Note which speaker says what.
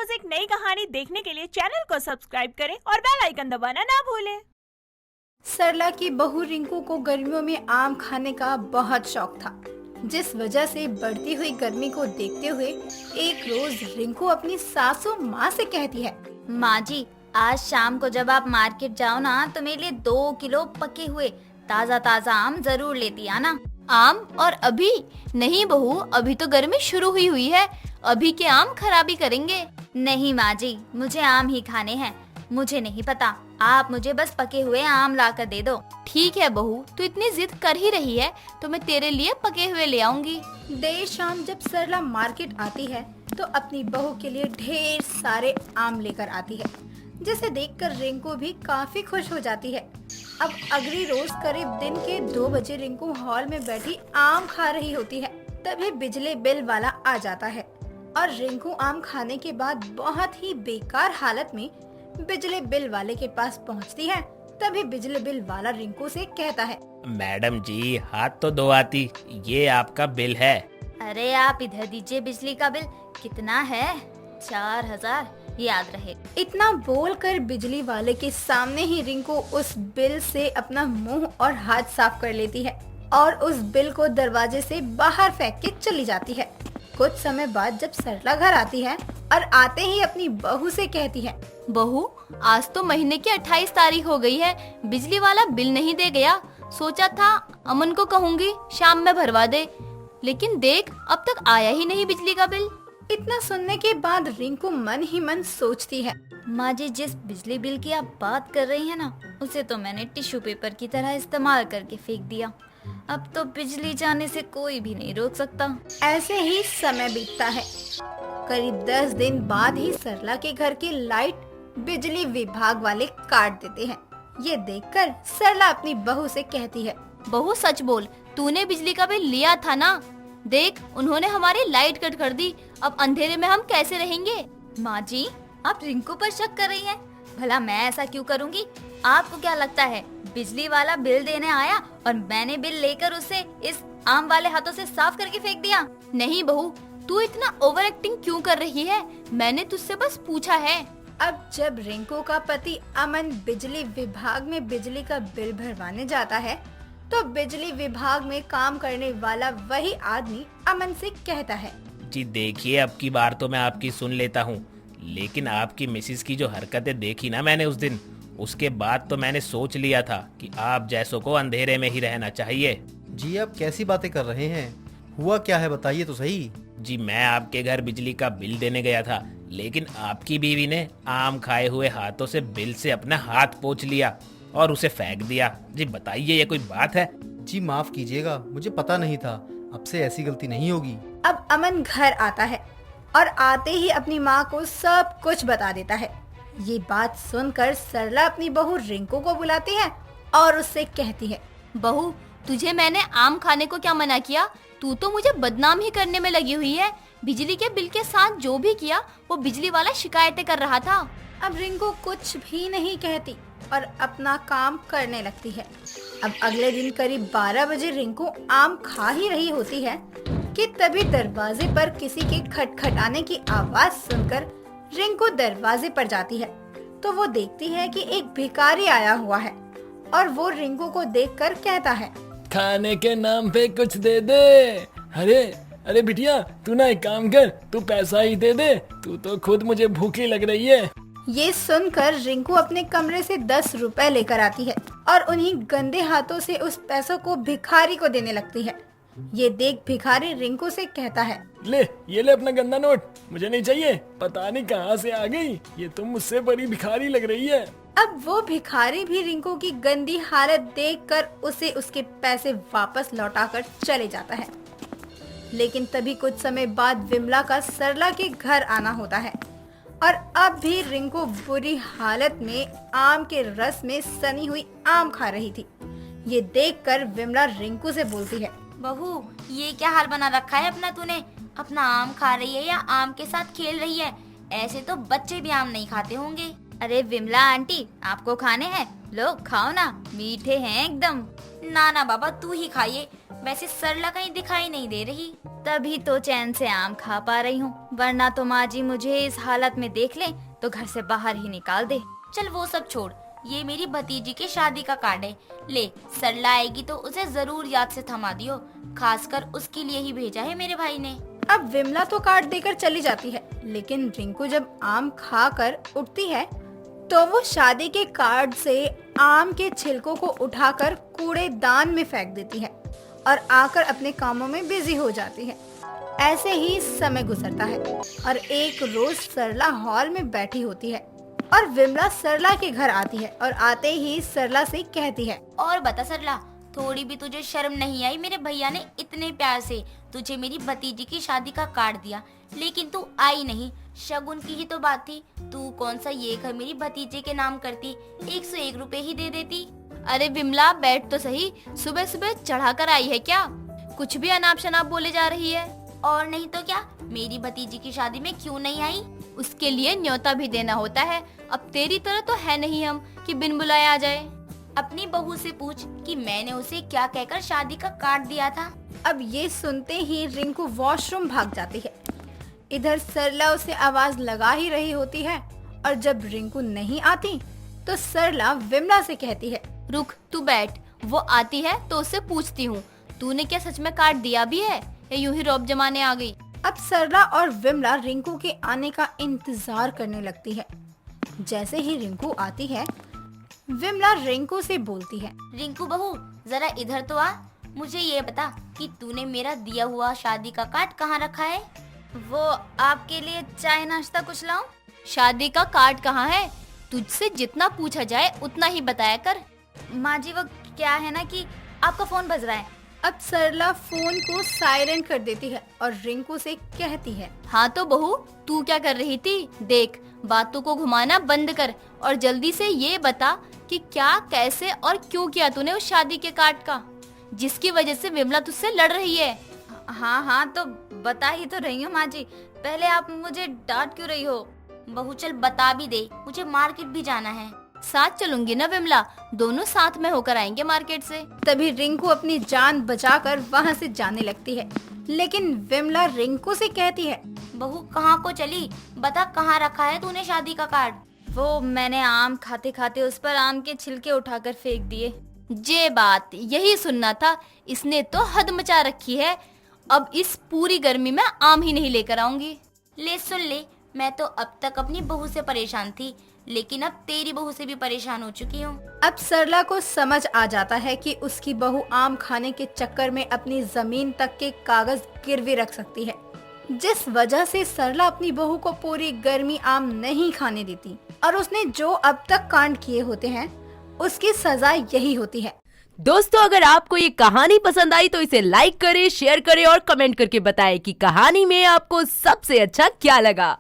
Speaker 1: रोज एक नई कहानी देखने के लिए चैनल को सब्सक्राइब करें और बेल आइकन दबाना ना भूलें।
Speaker 2: सरला की बहू रिंकू को गर्मियों में आम खाने का बहुत शौक था, जिस वजह से बढ़ती हुई गर्मी को देखते हुए एक रोज रिंकू अपनी सासू माँ से कहती है,
Speaker 3: माँ जी, आज शाम को जब आप मार्केट जाओ ना तो मेरे लिए 2 किलो पके हुए ताज़ा ताज़ा आम जरूर लेती आना।
Speaker 4: आम? और अभी नहीं बहू, अभी तो गर्मी शुरू हुई है, अभी के आम खराबी करेंगे।
Speaker 3: नहीं माँ जी, मुझे आम ही खाने हैं। मुझे नहीं पता, आप मुझे बस पके हुए आम ला कर दे दो।
Speaker 4: ठीक है बहू, तू इतनी जिद कर ही रही है तो मैं तेरे लिए पके हुए ले आऊंगी।
Speaker 2: देर शाम जब सरला मार्केट आती है तो अपनी बहू के लिए ढेर सारे आम लेकर आती है, जिसे देखकर रिंकू भी काफी खुश हो जाती है। अब अगली रोज करीब दिन के 2 बजे रिंकू हॉल में बैठी आम खा रही होती है। तभी बिजली बिल वाला आ जाता है और रिंकू आम खाने के बाद बहुत ही बेकार हालत में बिजली बिल वाले के पास पहुंचती है। तभी बिजली बिल वाला रिंकू से कहता है,
Speaker 5: मैडम जी, हाथ तो धो आती, ये आपका बिल है।
Speaker 3: अरे आप इधर दीजिए बिजली का बिल। कितना है? 4000, याद रहे।
Speaker 2: इतना बोलकर बिजली वाले के सामने ही रिंकू उस बिल से अपना मुंह और हाथ साफ कर लेती है और उस बिल को दरवाजे से बाहर फेंक के चली जाती है। कुछ समय बाद जब सरला घर आती है और आते ही अपनी बहू से कहती है,
Speaker 4: बहू, आज तो महीने की 28 तारीख हो गई है, बिजली वाला बिल नहीं दे गया। सोचा था अमन को कहूँगी शाम में भरवा दे, लेकिन देख अब तक आया ही नहीं बिजली का बिल।
Speaker 2: इतना सुनने के बाद रिंकू मन ही मन सोचती है,
Speaker 3: माँ जी, जिस बिजली बिल की आप बात कर रही हैं ना, उसे तो मैंने टिश्यू पेपर की तरह इस्तेमाल करके फेंक दिया। अब तो बिजली जाने से कोई भी नहीं रोक सकता।
Speaker 2: ऐसे ही समय बीतता है। करीब 10 दिन बाद ही सरला के घर की लाइट बिजली विभाग वाले काट देते हैं। ये देखकर सरला अपनी बहू से कहती है,
Speaker 4: बहू सच बोल, तूने बिजली का बिल लिया था ना? देख, उन्होंने हमारी लाइट कट कर दी, अब अंधेरे में हम कैसे रहेंगे?
Speaker 3: माँ जी, आप रिंकू पर शक कर रही हैं? भला मैं ऐसा क्यों करूँगी? आपको क्या लगता है बिजली वाला बिल देने आया और मैंने बिल लेकर उसे इस आम वाले हाथों से साफ करके फेंक दिया?
Speaker 4: नहीं बहू, तू इतना ओवर एक्टिंग क्यों कर रही है? मैंने तुझसे बस पूछा है।
Speaker 2: अब जब रिंकू का पति अमन बिजली विभाग में बिजली का बिल भरवाने जाता है तो बिजली विभाग में काम करने वाला वही आदमी अमन से कहता है,
Speaker 5: जी देखिए, अब की बार तो मैं आपकी सुन लेता हूँ, लेकिन आपकी मिसिस की जो हरकतें देखी ना मैंने उस दिन, उसके बाद तो मैंने सोच लिया था कि आप जैसों को अंधेरे में ही रहना चाहिए।
Speaker 6: जी आप कैसी बातें कर रहे हैं? हुआ क्या है, बताइए तो सही।
Speaker 5: जी मैं आपके घर बिजली का बिल देने गया था, लेकिन आपकी बीवी ने आम खाए हुए हाथों से बिल से अपना हाथ पोंछ लिया और उसे फेंक दिया। जी बताइए, ये कोई बात है?
Speaker 6: जी माफ कीजिएगा, मुझे पता नहीं था, अब से ऐसी गलती नहीं होगी।
Speaker 2: अब अमन घर आता है और आते ही अपनी माँ को सब कुछ बता देता है। ये बात सुनकर सरला अपनी बहू रिंकू को बुलाती है और उससे कहती है,
Speaker 4: बहू, तुझे मैंने आम खाने को क्या मना किया? तू तो मुझे बदनाम ही करने में लगी हुई है। बिजली के बिल के साथ जो भी किया वो बिजली वाला शिकायतें कर रहा था।
Speaker 2: अब रिंकू कुछ भी नहीं कहती और अपना काम करने लगती है। अब अगले दिन करीब 12 बजे रिंकू आम खा ही रही होती है कि तभी दरवाजे पर किसी के खटखटाने की आवाज सुनकर रिंकू दरवाजे पर जाती है तो वो देखती है कि एक भिखारी आया हुआ है और वो रिंकू को देखकर कहता है,
Speaker 7: खाने के नाम पे कुछ दे दे। अरे अरे बिटिया, तू ना एक काम कर, तू पैसा ही दे दे, तू तो खुद मुझे भूखी लग रही है।
Speaker 2: ये सुनकर रिंकू अपने कमरे से 10 रुपए लेकर आती है और उन्हीं गंदे हाथों से उस पैसों को भिखारी को देने लगती है। ये देख भिखारी रिंकू से कहता है,
Speaker 7: ये ले अपना गंदा नोट, मुझे नहीं चाहिए, पता नहीं कहाँ से आ गई, ये तुम मुझसे बड़ी भिखारी लग रही है।
Speaker 2: अब वो भिखारी भी रिंकू की गंदी हालत देखकर उसे उसके पैसे वापस लौटाकर चले जाता है। लेकिन तभी कुछ समय बाद विमला का सरला के घर आना होता है और अब भी रिंकू बुरी हालत में आम के रस में सनी हुई आम खा रही थी। ये देखकर विमला रिंकू से बोलती है,
Speaker 3: बहू, ये क्या हाल बना रखा है अपना तूने? अपना आम खा रही है या आम के साथ खेल रही है? ऐसे तो बच्चे भी आम नहीं खाते होंगे। अरे विमला आंटी, आपको खाने हैं? लो खाओ ना, मीठे हैं एकदम। ना ना बाबा, तू ही खाइए, वैसे सरला कहीं दिखाई नहीं दे रही। तभी तो चैन से आम खा पा रही हूँ, वरना तो माँ जी मुझे इस हालत में देख ले तो घर से बाहर ही निकाल दे। चल वो सब छोड़, ये मेरी भतीजी की शादी का कार्ड है। ले, सरला आएगी तो उसे जरूर याद से थमा दियो, खासकर उसके लिए ही भेजा है मेरे भाई ने।
Speaker 2: अब विमला तो कार्ड देकर चली जाती है, लेकिन रिंकू जब आम खाकर उठती है तो वो शादी के कार्ड से आम के छिलकों को उठाकर कूड़ेदान में फेंक देती है और आकर अपने कामों में बिजी हो जाती है। ऐसे ही समय गुजरता है और एक रोज सरला हॉल में बैठी होती है और विमला सरला के घर आती है और आते ही सरला से कहती है,
Speaker 3: और बता सरला, थोड़ी भी तुझे शर्म नहीं आई? मेरे भैया ने इतने प्यार से तुझे मेरी भतीजी की शादी का कार्ड दिया, लेकिन तू आई नहीं। शगुन की ही तो बात थी, तू कौन सा ये घर मेरी भतीजे के नाम करती, 101 रुपए ही दे देती।
Speaker 4: अरे विमला बैठ तो सही, सुबह सुबह चढ़ा कर आई है क्या? कुछ भी अनाप शनाप बोले जा रही है।
Speaker 3: और नहीं तो क्या, मेरी भतीजी की शादी में क्यों नहीं आई?
Speaker 4: उसके लिए न्योता भी देना होता है। अब तेरी तरह तो है नहीं हम कि बिन बुलाए आ जाए।
Speaker 3: अपनी बहू से पूछ कि मैंने उसे क्या कहकर शादी का कार्ड दिया था।
Speaker 2: अब ये सुनते ही रिंकू वॉशरूम भाग जाती है। इधर सरला उसे आवाज लगा ही रही होती है और जब रिंकू नहीं आती तो सरला विमला से कहती है,
Speaker 4: रुक, तू बैठ, वो आती है तो उससे पूछती हूँ तूने क्या सच में कार्ड दिया भी है या यूं ही रौब जमाने आ गई।
Speaker 2: अब सरला और विमला रिंकू के आने का इंतजार करने लगती है। जैसे ही रिंकू आती है, विमला रिंकू से बोलती है,
Speaker 3: रिंकू बहू जरा इधर तो आ, मुझे ये बता कि तूने मेरा दिया हुआ शादी का कार्ड कहाँ रखा है?
Speaker 4: वो आपके लिए चाय नाश्ता कुछ लाऊं? शादी का कार्ड कहाँ है? तुझसे जितना पूछा जाए उतना ही बताया कर।
Speaker 3: माँ जी वो क्या है ना कि आपका फोन बज रहा है।
Speaker 2: अब सरला फोन को साइलेंट कर देती है और रिंकू से कहती है,
Speaker 4: हाँ तो बहू, तू क्या कर रही थी? देख, बातों को घुमाना बंद कर और जल्दी से ये बता कि क्या, कैसे और क्यों किया तूने उस शादी के कार्ड का, जिसकी वजह से विमला तुझसे लड़ रही है।
Speaker 3: हाँ तो बता ही तो रही हूँ माँ जी, पहले आप मुझे डांट क्यों रही हो? बहू चल बता भी दे, मुझे मार्केट भी जाना है।
Speaker 4: साथ चलूंगी ना विमला, दोनों साथ में होकर आएंगे मार्केट से।
Speaker 2: तभी रिंकू अपनी जान बचाकर वहाँ से जाने लगती है, लेकिन विमला रिंकू से कहती है,
Speaker 3: बहू कहाँ को चली, बता कहाँ रखा है तूने शादी का कार्ड?
Speaker 4: वो मैंने आम खाते खाते उस पर आम के छिलके उठाकर फेंक दिए। ये बात यही सुनना था, इसने तो हद मचा रखी है। अब इस पूरी गर्मी में आम ही नहीं लेकर आऊंगी।
Speaker 3: ले सुन ले, मैं तो अब तक अपनी बहू से परेशान थी, लेकिन अब तेरी बहू से भी परेशान हो चुकी हूँ।
Speaker 2: अब सरला को समझ आ जाता है कि उसकी बहू आम खाने के चक्कर में अपनी जमीन तक के कागज गिरवी रख सकती है, जिस वजह से सरला अपनी बहू को पूरी गर्मी आम नहीं खाने देती और उसने जो अब तक कांड किए होते हैं उसकी सजा यही होती है।
Speaker 8: दोस्तों, अगर आपको ये कहानी पसंद आई तो इसे लाइक करें, शेयर करें और कमेंट करके बताएं कि कहानी में आपको सबसे अच्छा क्या लगा।